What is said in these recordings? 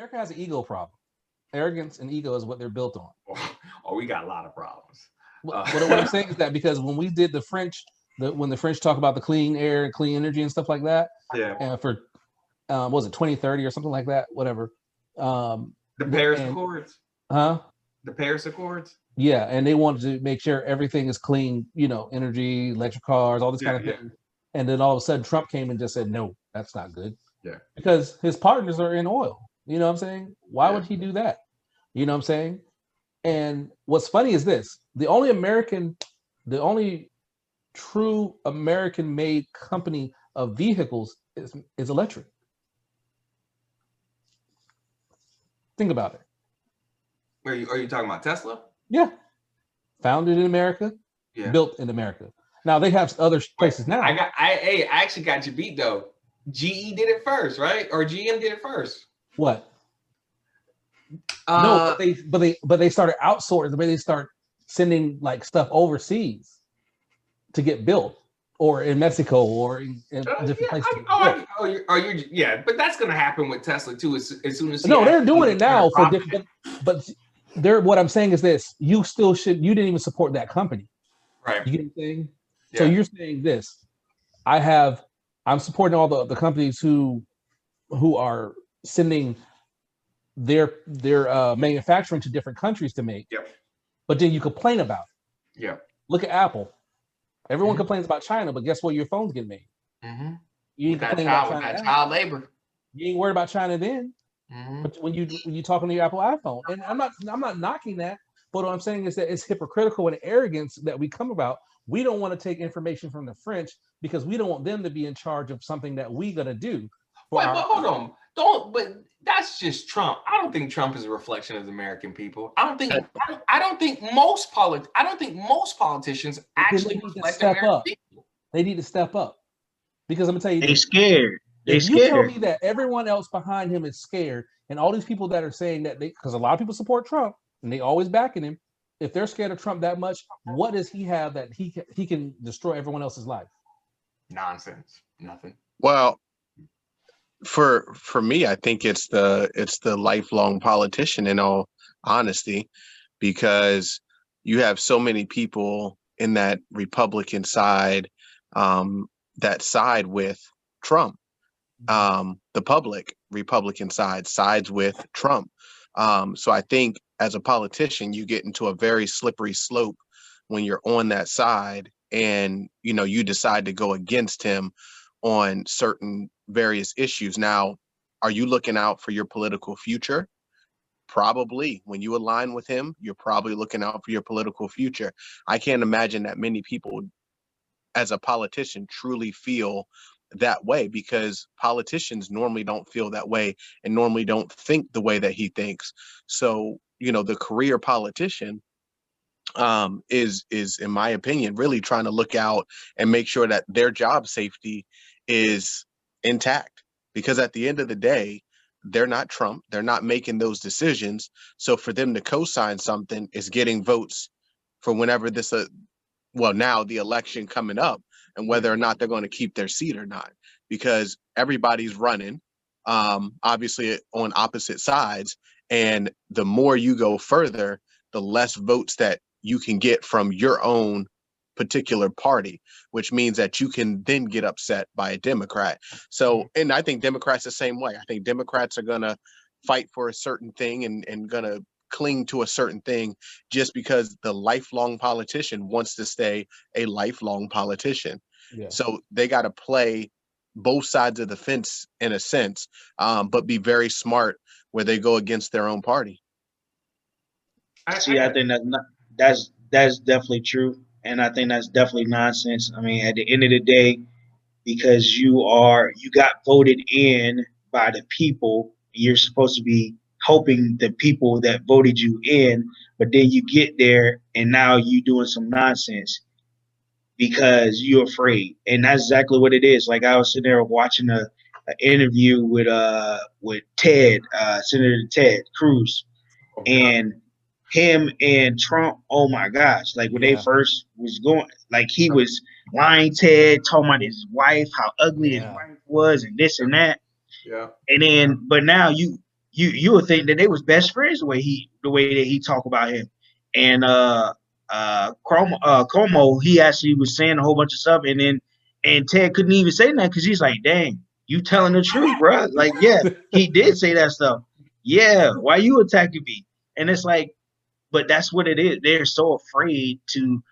America has an ego problem. Arrogance and ego is what they're built on. Oh, we got a lot of problems. What I'm saying is that because when we did when the French talk about the clean air and clean energy and stuff like that, yeah, and for what was it 2030 or something like that, whatever. The Paris Accords. Huh? The Paris Accords. Yeah, and they wanted to make sure everything is clean, energy, electric cars, all this kind of thing. And then all of a sudden Trump came and just said, no, that's not good. Yeah. Because his partners are in oil. You know what I'm saying? Why would he do that? You know what I'm saying? And what's funny is this: the only true American-made company of vehicles is electric. Think about it. Are you talking about Tesla? Yeah. Founded in America, built in America. Now they have other places now. I actually got you beat though. GE did it first, right? Or GM did it first. What? No, but they started outsourcing. The way they start sending like stuff overseas to get built, or in Mexico, or in different places. But that's gonna happen with Tesla too. As soon as they're doing it now for different. But what I'm saying is this: you still should. You didn't even support that company, right? You get what I'm saying? Yeah. So you're saying this: I'm supporting all the companies who are sending their manufacturing to different countries to make. Yeah. But then you complain about it. Yeah. Look at Apple. Everyone complains about China, but guess what? Your phones get made. Mm-hmm. You ain't complaining about China. Child labor. You ain't worried about China then. Mm-hmm. But when you talking to your Apple iPhone, and I'm not knocking that, but what I'm saying is that it's hypocritical and arrogance that we come about. We don't want to take information from the French because we don't want them to be in charge of something that we're gonna do. But hold on. But that's just Trump. I don't think Trump is a reflection of the American people. I don't think most politicians actually reflect the American people. They need to step up. Because I'm gonna tell you, they're scared. You tell me that everyone else behind him is scared, and all these people that are saying that because a lot of people support Trump and they always backing him. If they're scared of Trump that much, what does he have that he can destroy everyone else's life? Nonsense. Nothing. Well, for me, I think it's the lifelong politician, in all honesty, because you have so many people in that Republican side that side with Trump. The public Republican side sides with Trump. So I think as a politician, you get into a very slippery slope when you're on that side and, you decide to go against him on certain various issues. Now, are you looking out for your political future? Probably. When you align with him, you're probably looking out for your political future. I can't imagine that many people as a politician truly feel that way, because politicians normally don't feel that way and normally don't think the way that he thinks. So, the career politician is in my opinion really trying to look out and make sure that their job safety is intact, because at the end of the day, they're not Trump, they're not making those decisions. So for them to co-sign something is getting votes for whenever now the election coming up, and whether or not they're going to keep their seat or not, because everybody's running obviously on opposite sides, and the more you go further, the less votes that you can get from your own particular party, which means that you can then get upset by a Democrat. So, and I think Democrats the same way. I think Democrats are going to fight for a certain thing and going to cling to a certain thing just because the lifelong politician wants to stay a lifelong politician. Yeah. So they got to play both sides of the fence in a sense, but be very smart where they go against their own party. I think that's definitely true. And I think that's definitely nonsense. I mean, at the end of the day, because you got voted in by the people, you're supposed to be helping the people that voted you in, but then you get there and now you doing some nonsense because you're afraid. And that's exactly what it is. Like, I was sitting there watching an interview with Ted, Senator Ted Cruz, and him and Trump, oh my gosh, like when they first was going, like he was lying, Ted, talking about his wife, how ugly his wife was and this and that. Yeah. And then, but now you you would think that they was best friends the way that he talked about him. And Cuomo, he actually was saying a whole bunch of stuff, and Ted couldn't even say that because he's like, dang, you telling the truth, bro. Like, yeah, he did say that stuff. Yeah, why you attacking me? And it's like, but that's what it is. They're so afraid to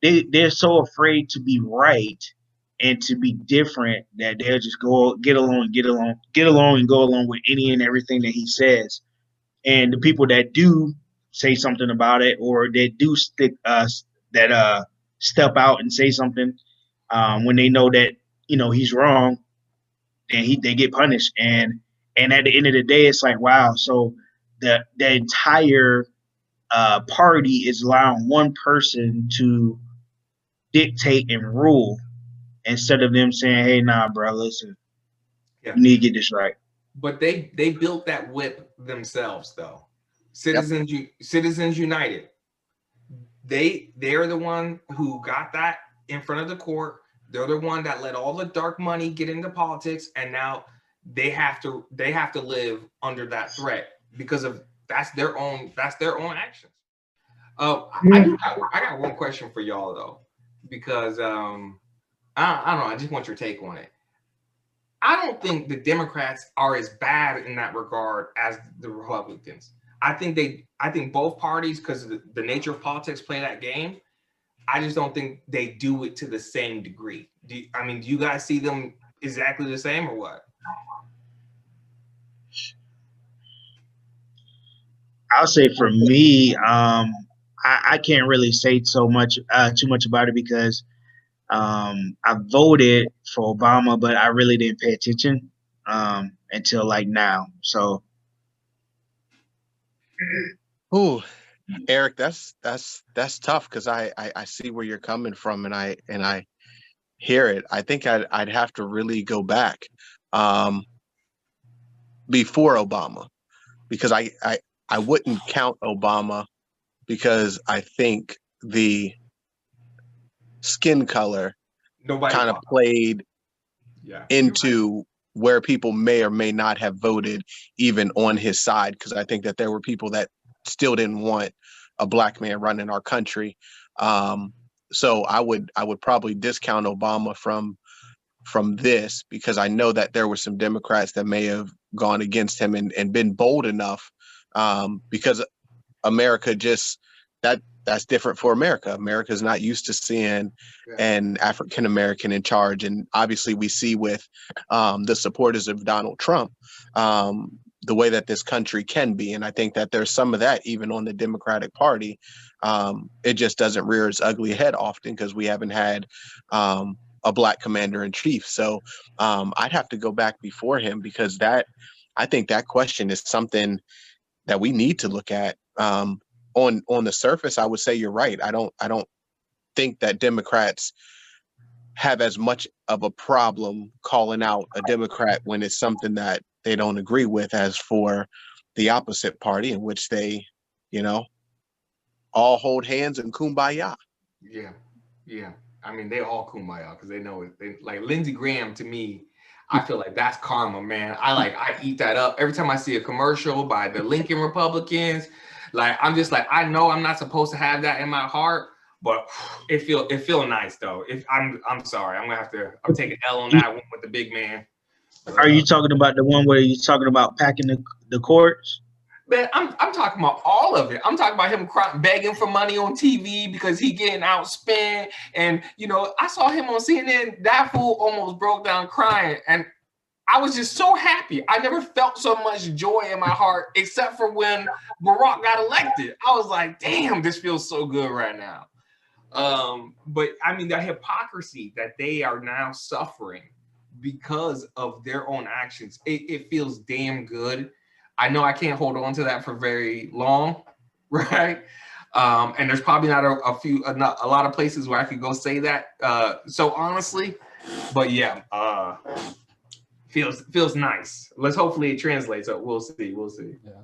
they're so afraid to be right and to be different that they'll just get along and go along with any and everything that he says. And the people that do say something about it, or that do step out and say something when they know that he's wrong, then they get punished. And at the end of the day, it's like, wow. So the entire party is allowing one person to dictate and rule instead of them saying, hey, nah, bro, listen, you need to get this right. But they built that whip themselves, though. Citizens United. They're the one who got that in front of the court. They're the one that let all the dark money get into politics, and now they have to live under that threat because of that's their own actions. I got one question for y'all though, because I don't know. I just want your take on it. I don't think the Democrats are as bad in that regard as the Republicans. I think both parties, because of the nature of politics, play that game. I just don't think they do it to the same degree. Do you guys see them exactly the same or what? I'll say for me, I can't really say too much about it because I voted for Obama, but I really didn't pay attention until like now. So, ooh, Eric, that's tough because I see where you're coming from, and I hear it. I think I'd have to really go back before Obama, because I wouldn't count Obama, because I think the skin color kind of played into where people may or may not have voted even on his side, because I think that there were people that still didn't want a black man running our country. So I would probably discount Obama from this, because I know that there were some Democrats that may have gone against him and been bold enough, because America just that's different for America. America's not used to seeing an African American in charge, and obviously we see with the supporters of Donald Trump the way that this country can be, and I think that there's some of that even on the Democratic Party. It just doesn't rear its ugly head often because we haven't had a black commander in chief. So I'd have to go back before him, because I think that question is something that we need to look at. On the surface, I would say you're right. I don't think that Democrats have as much of a problem calling out a Democrat when it's something that they don't agree with, as for the opposite party, in which they, all hold hands and kumbaya. Yeah. I mean, they all kumbaya because they know it. They, like Lindsey Graham, to me, I feel like that's karma, man. I eat that up every time I see a commercial by the Lincoln Republicans. Like, I'm just like, I know I'm not supposed to have that in my heart, but it feel nice though. If I'm sorry, I'm taking L on that one with the big man. Are you talking about the one where you're talking about packing the courts? Man, I'm talking about all of it. I'm talking about him begging for money on TV because he getting outspent. And, I saw him on CNN. That fool almost broke down crying. And I was just so happy. I never felt so much joy in my heart, except for when Barack got elected. I was like, damn, this feels so good right now. But I mean, the hypocrisy that they are now suffering because of their own actions, it feels damn good. I know I can't hold on to that for very long, right? And there's probably not a lot of places where I could go say that so honestly, but yeah, feels nice. Let's hopefully it translates. So we'll see. Yeah.